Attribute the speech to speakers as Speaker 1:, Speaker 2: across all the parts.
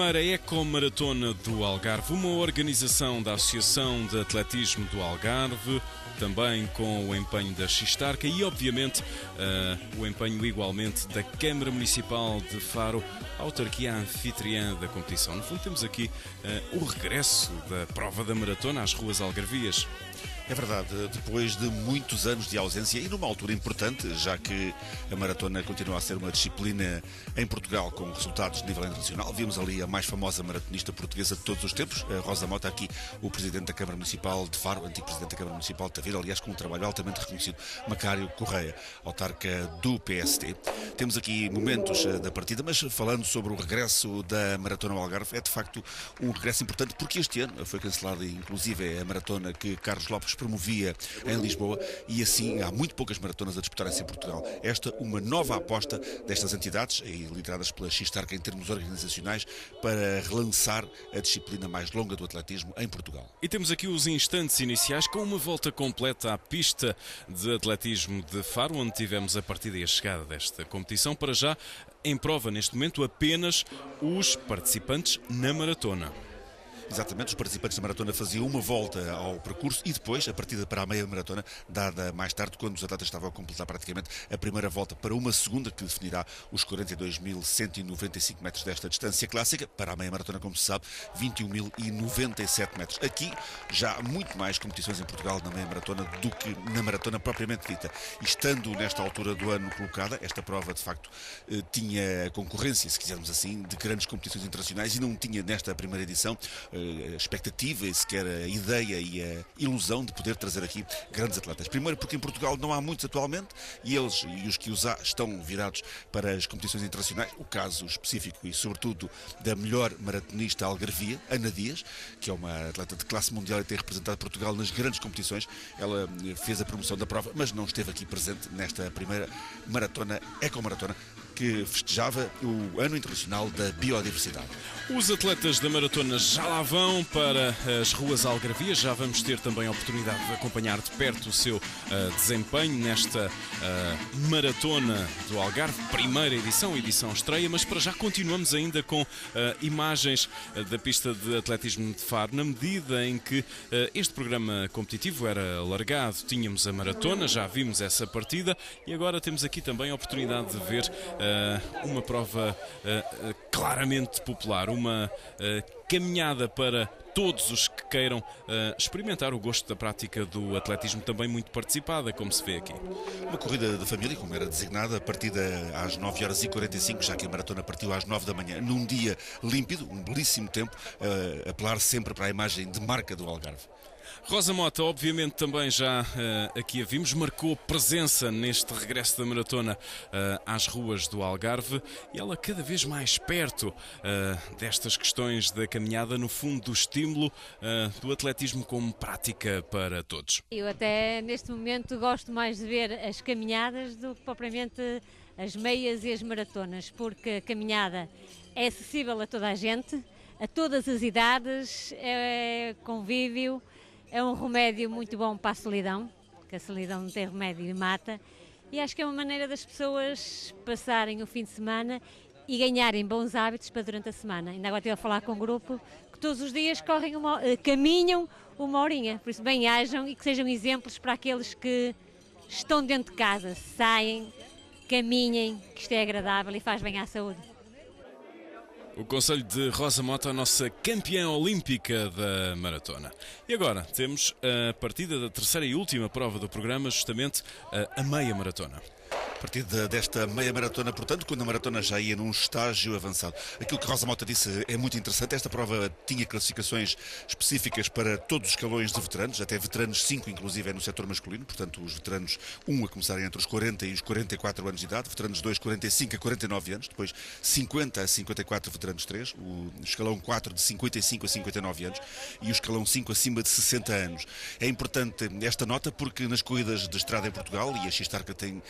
Speaker 1: primeira Ecomaratona do Algarve, uma organização da Associação de Atletismo do Algarve, também com o empenho da Xistarca e, obviamente, o empenho igualmente da Câmara Municipal de Faro, a autarquia anfitriã da competição. No fundo, temos aqui o regresso da prova da maratona às ruas algarvias.
Speaker 2: É verdade, depois de muitos anos de ausência e numa altura importante, já que a maratona continua a ser uma disciplina em Portugal com resultados de nível internacional. Vimos ali a mais famosa maratonista portuguesa de todos os tempos, a Rosa Mota, aqui o Presidente da Câmara Municipal de Faro, antigo Presidente da Câmara Municipal de Tavira, aliás com um trabalho altamente reconhecido, Macário Correia, autarca do PST. Temos aqui momentos da partida, mas falando sobre o regresso da maratona ao Algarve, é de facto um regresso importante porque este ano foi cancelada inclusive a maratona que Carlos Lopes promovia em Lisboa e assim há muito poucas maratonas a disputarem-se em Portugal. Esta uma nova aposta destas entidades, lideradas pela Xistarca em termos organizacionais, para relançar a disciplina mais longa do atletismo em Portugal.
Speaker 1: E temos aqui os instantes iniciais com uma volta completa à pista de atletismo de Faro, onde tivemos a partida e a chegada desta competição. Para já, em prova neste momento apenas os participantes na maratona.
Speaker 2: Exatamente, os participantes da maratona faziam uma volta ao percurso e depois a partida para a meia maratona, dada mais tarde, quando os atletas estavam a completar praticamente a primeira volta para uma segunda que definirá os 42.195 metros desta distância clássica. Para a meia maratona, como se sabe, 21.097 metros. Aqui já há muito mais competições em Portugal na meia maratona do que na maratona propriamente dita. E estando nesta altura do ano colocada, esta prova de facto tinha concorrência, se quisermos assim, de grandes competições internacionais e não tinha nesta primeira edição a expectativa e sequer a ideia e a ilusão de poder trazer aqui grandes atletas. Primeiro porque em Portugal não há muitos atualmente e eles e os que os há estão virados para as competições internacionais. O caso específico e sobretudo da melhor maratonista algarvia, Ana Dias, que é uma atleta de classe mundial e tem representado Portugal nas grandes competições. Ela fez a promoção da prova, mas não esteve aqui presente nesta primeira maratona, Ecomaratona, que festejava o Ano Internacional da Biodiversidade.
Speaker 1: Os atletas da maratona já lá vão para as ruas algarvias, já vamos ter também a oportunidade de acompanhar de perto o seu desempenho nesta maratona do Algarve, primeira edição estreia, mas para já continuamos ainda com imagens da pista de atletismo de Faro, na medida em que este programa competitivo era alargado, tínhamos a maratona, já vimos essa partida e agora temos aqui também a oportunidade de ver uma prova claramente popular, uma caminhada para todos os que queiram experimentar o gosto da prática do atletismo, também muito participada, como se vê aqui.
Speaker 2: Uma corrida de família, como era designada, partida às 9h45, já que a maratona partiu às 9 da manhã, num dia límpido, um belíssimo tempo, apelar sempre para a imagem de marca do Algarve.
Speaker 1: Rosa Mota, obviamente também já aqui a vimos, marcou presença neste regresso da maratona às ruas do Algarve e ela cada vez mais perto destas questões da caminhada, no fundo do estímulo do atletismo como prática para todos.
Speaker 3: Eu até neste momento gosto mais de ver as caminhadas do que propriamente as meias e as maratonas, porque a caminhada é acessível a toda a gente, a todas as idades, é convívio. É um remédio muito bom para a solidão, que a solidão não tem remédio e mata, e acho que é uma maneira das pessoas passarem o fim de semana e ganharem bons hábitos para durante a semana. Ainda agora estive a falar com um grupo que todos os dias caminham uma horinha, por isso bem-ajam e que sejam exemplos para aqueles que estão dentro de casa, saem, caminhem, que isto é agradável e faz bem à saúde.
Speaker 1: O conselho de Rosa Mota, a nossa campeã olímpica da maratona. E agora temos a partida da terceira e última prova do programa, justamente a meia maratona.
Speaker 2: A partir desta meia maratona, portanto, quando a maratona já ia num estágio avançado. Aquilo que Rosa Mota disse é muito interessante. Esta prova tinha classificações específicas para todos os escalões de veteranos, até veteranos 5, inclusive, é no setor masculino, portanto, os veteranos 1 a começarem entre os 40 e os 44 anos de idade, veteranos 2, 45 a 49 anos, depois 50 a 54 veteranos 3, o escalão 4 de 55 a 59 anos e o escalão 5 acima de 60 anos. É importante esta nota porque nas corridas de estrada em Portugal, e a Xistarca tem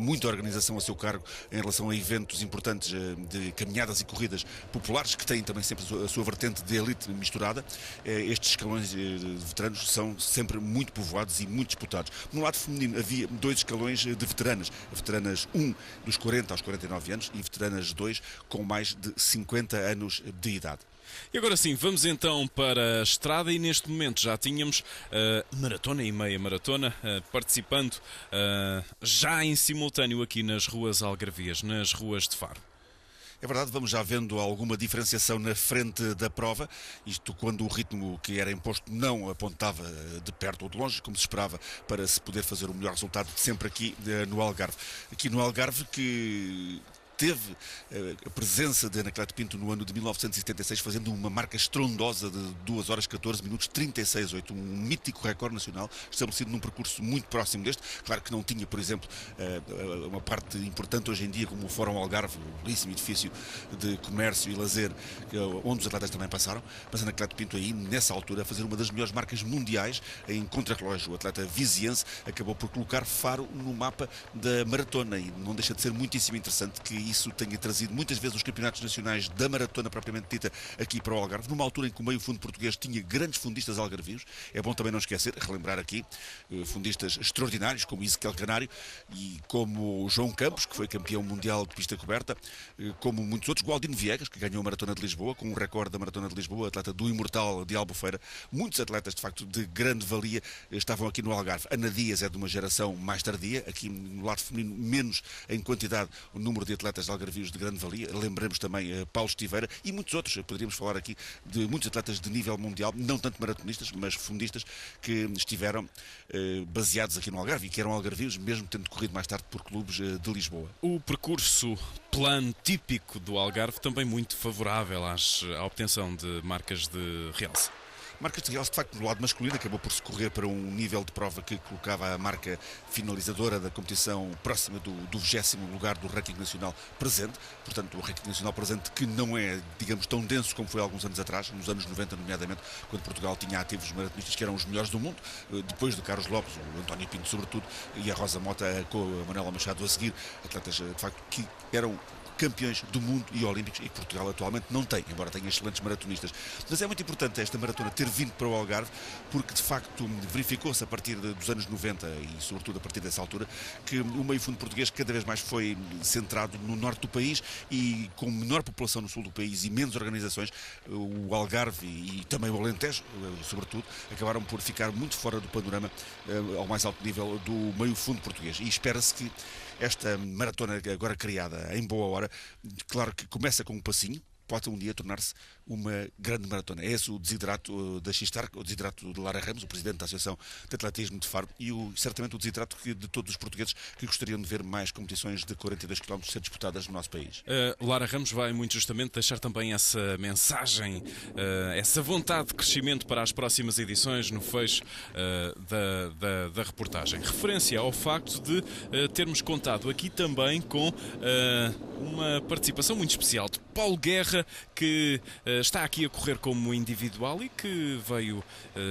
Speaker 2: muita organização a seu cargo em relação a eventos importantes de caminhadas e corridas populares, que têm também sempre a sua vertente de elite misturada. Estes escalões de veteranos são sempre muito povoados e muito disputados. No lado feminino havia 2 escalões de veteranas. Veteranas 1 dos 40 aos 49 anos e veteranas 2 com mais de 50 anos de idade.
Speaker 1: E agora sim, vamos então para a estrada e neste momento já tínhamos maratona e meia maratona participando já em simultâneo aqui nas ruas algarvias, nas ruas de Faro.
Speaker 2: É verdade, vamos já vendo alguma diferenciação na frente da prova, isto quando o ritmo que era imposto não apontava de perto ou de longe, como se esperava, para se poder fazer o melhor resultado sempre aqui no Algarve. Aqui no Algarve que teve a presença de Anacleto Pinto no ano de 1976, fazendo uma marca estrondosa de 2 horas 14 minutos 36,8, um mítico recorde nacional estabelecido num percurso muito próximo deste. Claro que não tinha, por exemplo, uma parte importante hoje em dia como o Fórum Algarve, um belíssimo edifício de comércio e lazer, onde os atletas também passaram, mas Anacleto Pinto aí, nessa altura, a fazer uma das melhores marcas mundiais em contrarrelógio. O atleta viziense acabou por colocar Faro no mapa da maratona e não deixa de ser muitíssimo interessante que isso tenha trazido muitas vezes os campeonatos nacionais da maratona propriamente dita aqui para o Algarve, numa altura em que o meio fundo português tinha grandes fundistas algarvios. É bom também não esquecer, relembrar aqui, fundistas extraordinários como Ezequiel Canário e como João Campos, que foi campeão mundial de pista coberta, como muitos outros, Gualdino Viegas, que ganhou a Maratona de Lisboa, com um recorde da Maratona de Lisboa, atleta do imortal de Albufeira. Muitos atletas, de facto, de grande valia estavam aqui no Algarve. Ana Dias é de uma geração mais tardia, aqui no lado feminino menos em quantidade o número de atletas algarvios de grande valia. Lembramos também Paulo Estiveira e muitos outros. Poderíamos falar aqui de muitos atletas de nível mundial, não tanto maratonistas, mas fundistas, que estiveram baseados aqui no Algarve e que eram algarvios, mesmo tendo corrido mais tarde por clubes de Lisboa.
Speaker 1: O percurso plano típico do Algarve também muito favorável à obtenção de marcas de realce.
Speaker 2: Marcas de realce, de facto, do lado masculino, acabou por se correr para um nível de prova que colocava a marca finalizadora da competição próxima do 20º lugar do ranking nacional presente. Portanto, o ranking nacional presente que não é, digamos, tão denso como foi há alguns anos atrás, nos anos 90, nomeadamente, quando Portugal tinha ativos maratonistas que eram os melhores do mundo, depois de Carlos Lopes, o António Pinto sobretudo, e a Rosa Mota com a Manuela Machado a seguir, atletas, de facto, que eram campeões do mundo e olímpicos e que Portugal atualmente não tem, embora tenha excelentes maratonistas. Mas é muito importante esta maratona ter vindo para o Algarve, porque de facto verificou-se a partir dos anos 90 e sobretudo a partir dessa altura que o meio fundo português cada vez mais foi centrado no norte do país e com menor população no sul do país e menos organizações, o Algarve e também o Alentejo, sobretudo, acabaram por ficar muito fora do panorama ao mais alto nível do meio fundo português. E espera-se que esta maratona agora criada em boa hora, claro que começa com um passinho, pode um dia tornar-se uma grande maratona. É esse o desiderato da Xistar, o desiderato de Lara Ramos, o presidente da Associação de Atletismo de Faro, e certamente o desiderato de todos os portugueses que gostariam de ver mais competições de 42 km ser disputadas no nosso país.
Speaker 1: Lara Ramos vai muito justamente deixar também essa mensagem, essa vontade de crescimento para as próximas edições no fecho da reportagem. Referência ao facto de termos contado aqui também com uma participação muito especial de Paulo Guerra, que está aqui a correr como individual e que veio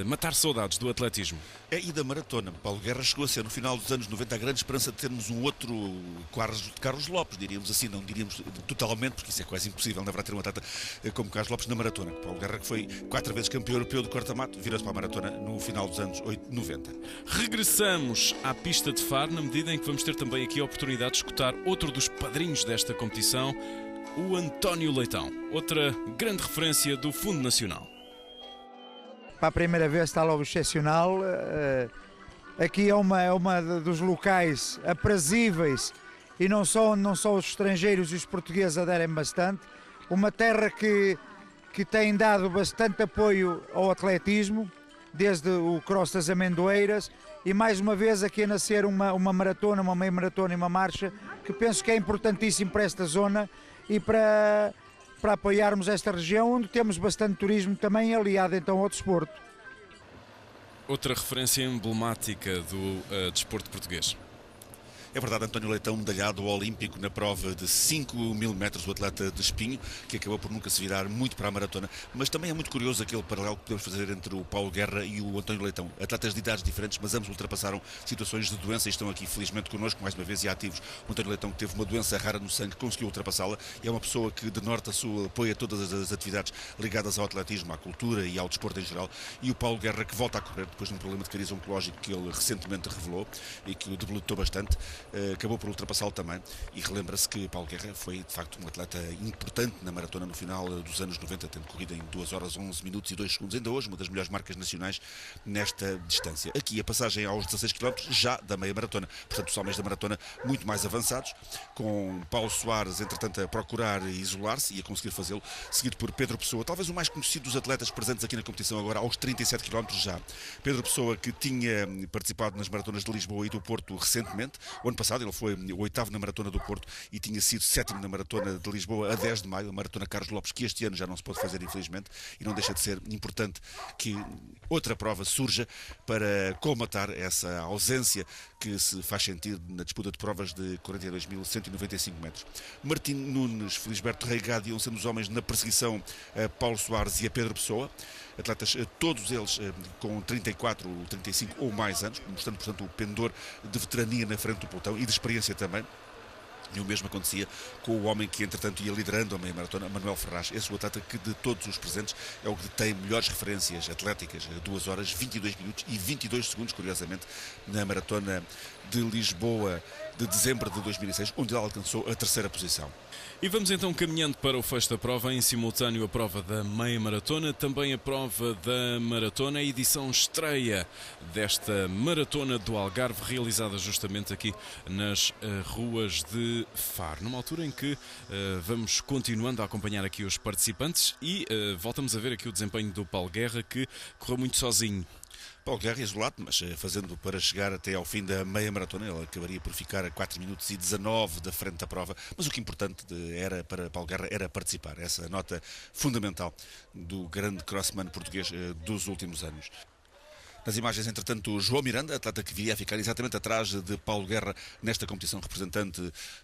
Speaker 1: matar saudades do atletismo.
Speaker 2: E da maratona. Paulo Guerra chegou a ser, no final dos anos 90, a grande esperança de termos um outro Carlos Lopes, diríamos assim, não diríamos totalmente, porque isso é quase impossível, na verdade, ter um atleta como Carlos Lopes na maratona. Paulo Guerra, que foi 4 vezes campeão europeu de corta-mato, virou-se para a maratona no final dos anos 90.
Speaker 1: Regressamos à pista de Faro, na medida em que vamos ter também aqui a oportunidade de escutar outro dos padrinhos desta competição, o António Leitão, outra grande referência do Fundo Nacional.
Speaker 4: Para a primeira vez está logo excepcional. Aqui é uma dos locais aprazíveis e não só os estrangeiros e os portugueses aderem bastante. Uma terra que tem dado bastante apoio ao atletismo, desde o Cross das Amendoeiras, e mais uma vez aqui a nascer uma maratona, uma meia maratona e uma marcha, que penso que é importantíssimo para esta zona e para apoiarmos esta região, onde temos bastante turismo também aliado então ao desporto.
Speaker 1: Outra referência emblemática do desporto português.
Speaker 2: É verdade, António Leitão, medalhado olímpico na prova de 5.000 metros, o atleta de espinho, que acabou por nunca se virar muito para a maratona. Mas também é muito curioso aquele paralelo que podemos fazer entre o Paulo Guerra e o António Leitão. Atletas de idades diferentes, mas ambos ultrapassaram situações de doença e estão aqui felizmente connosco mais uma vez e ativos. O António Leitão, que teve uma doença rara no sangue, conseguiu ultrapassá-la e é uma pessoa que de norte a sul apoia todas as atividades ligadas ao atletismo, à cultura e ao desporto em geral. E o Paulo Guerra, que volta a correr depois de um problema de cariz oncológico que ele recentemente revelou e que o debilitou bastante, acabou por ultrapassá-lo também. E relembra-se que Paulo Guerra foi de facto um atleta importante na maratona no final dos anos 90, tendo corrido em 2 horas 11 minutos e 2 segundos, ainda hoje uma das melhores marcas nacionais nesta distância. Aqui a passagem aos 16 km já da meia maratona, portanto os homens da maratona muito mais avançados, com Paulo Soares entretanto a procurar isolar-se e a conseguir fazê-lo, seguido por Pedro Pessoa, talvez o mais conhecido dos atletas presentes aqui na competição agora aos 37 km já. Pedro Pessoa, que tinha participado nas maratonas de Lisboa e do Porto recentemente. O ano passado ele foi o 8º na maratona do Porto e tinha sido 7º na maratona de Lisboa a 10 de maio, a maratona Carlos Lopes, que este ano já não se pode fazer infelizmente, e não deixa de ser importante que outra prova surja para colmatar essa ausência que se faz sentir na disputa de provas de 42.195 metros. Martim Nunes, Felisberto Reigado iam sendo os homens na perseguição a Paulo Soares e a Pedro Pessoa, atletas todos eles com 34, 35 ou mais anos, mostrando portanto o pendor de veterania na frente do pelotão e de experiência também. E o mesmo acontecia com o homem que, entretanto, ia liderando a meia maratona, Manuel Ferraz. Esse é o atleta que, de todos os presentes, é o que tem melhores referências atléticas. 2 horas, 22 minutos e 22 segundos, curiosamente, na maratona de Lisboa de dezembro de 2006, onde ele alcançou a 3ª posição.
Speaker 1: E vamos então caminhando para o fecho da prova, em simultâneo a prova da meia maratona, também a prova da maratona, a edição estreia desta maratona do Algarve, realizada justamente aqui nas ruas de Faro, numa altura em que vamos continuando a acompanhar aqui os participantes e voltamos a ver aqui o desempenho do Paulo Guerra, que correu muito sozinho.
Speaker 2: Paulo Guerra isolado, mas fazendo para chegar até ao fim da meia maratona. Ele acabaria por ficar a 4 minutos e 19 da frente da prova, mas o que importante era para Paulo Guerra era participar, essa nota fundamental do grande crossman português dos últimos anos. Nas imagens, entretanto, João Miranda, atleta que viria a ficar exatamente atrás de Paulo Guerra nesta competição, representante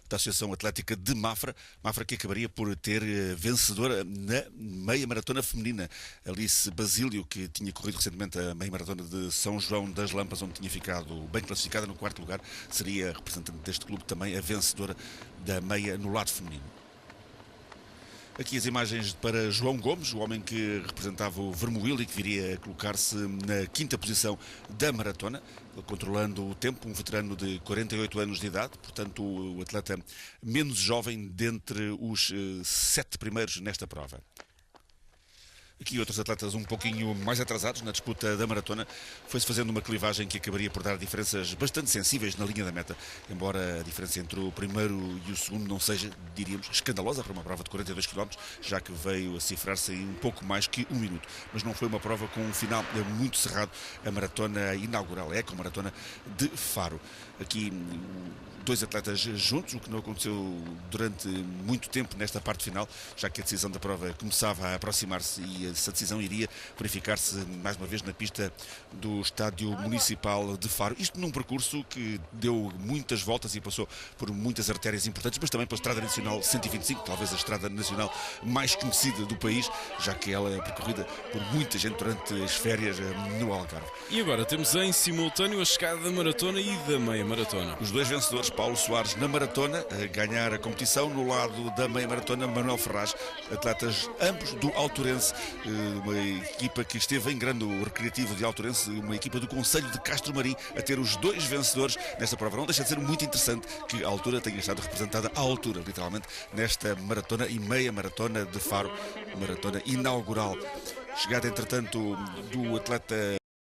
Speaker 2: da Associação Atlética de Mafra. Mafra que acabaria por ter vencedora na meia maratona feminina. Alice Basílio, que tinha corrido recentemente a meia maratona de São João das Lampas, onde tinha ficado bem classificada no 4º lugar, seria representante deste clube também a vencedora da meia no lado feminino. Aqui as imagens para João Gomes, o homem que representava o Vermoil e que viria a colocar-se na 5ª posição da maratona, controlando o tempo, um veterano de 48 anos de idade, portanto o atleta menos jovem dentre os 7 primeiros nesta prova. Aqui outros atletas um pouquinho mais atrasados na disputa da maratona, foi-se fazendo uma clivagem que acabaria por dar diferenças bastante sensíveis na linha da meta, embora a diferença entre o primeiro e o segundo não seja, diríamos, escandalosa para uma prova de 42 km, já que veio a cifrar-se em um pouco mais que 1 minuto. Mas não foi uma prova com um final muito cerrado, a maratona inaugural, a Eco-Maratona de Faro. Aqui 2 atletas juntos, o que não aconteceu durante muito tempo nesta parte final, já que a decisão da prova começava a aproximar-se e essa decisão iria verificar-se mais uma vez na pista do Estádio Municipal de Faro. Isto num percurso que deu muitas voltas e passou por muitas artérias importantes, mas também pela Estrada Nacional 125, talvez a estrada nacional mais conhecida do país, já que ela é percorrida por muita gente durante as férias no Algarve.
Speaker 1: E agora temos em simultâneo a chegada da maratona e da meia maratona.
Speaker 2: Os 2 vencedores, Paulo Soares na maratona, a ganhar a competição, no lado da meia maratona, Manuel Ferraz, atletas ambos do Alturense, uma equipa que esteve em grande, o Recreativo de Alturense, uma equipa do Concelho de Castro Marim, a ter os 2 vencedores nesta prova. Não deixa de ser muito interessante que a altura tenha estado representada à altura, literalmente, nesta maratona e meia maratona de Faro, maratona inaugural. Chegada, entretanto, do atleta